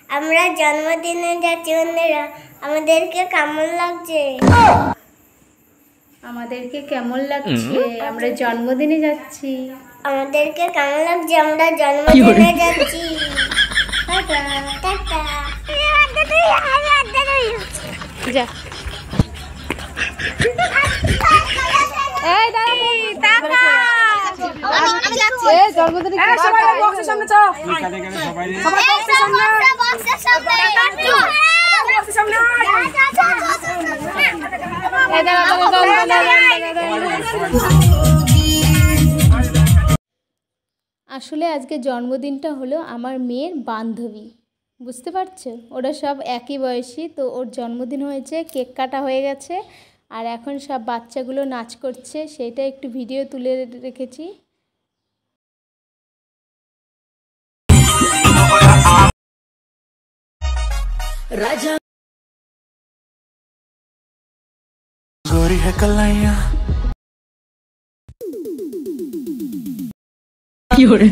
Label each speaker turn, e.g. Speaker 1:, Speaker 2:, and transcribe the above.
Speaker 1: আমরা জন্মদিনে যাচ্ছি বন্ধুরা, আমাদেরকে কেমন লাগছে?
Speaker 2: আমাদেরকে কেমন লাগছে? আমরা জন্মদিনে যাচ্ছি।
Speaker 1: আমাদেরকে কেমন লাগছে? আমরা জন্মদিনে যাচ্ছি।
Speaker 2: Tata
Speaker 1: tata.
Speaker 2: যা। এই টাটা। আমি যাচ্ছি। এই জন্মদিনে সবাই বক্সের সামনে চল। সবাই বক্সের সামনে। বক্সের সামনে। বক্সের সামনে। এই আসলে আজকে জন্মদিনটা হলো আমার মেয়ের বান্ধবী, বুঝতে পারছো? ওরা সব একই বয়সী, তো ওর জন্মদিন হয়েছে, কেক কাটা হয়ে গেছে, আর এখন সব বাচ্চাগুলো নাচ করছে, সেটা একটু ভিডিও তুলে রেখেছি।
Speaker 3: राजा गोरी है कलाइया क्यों रे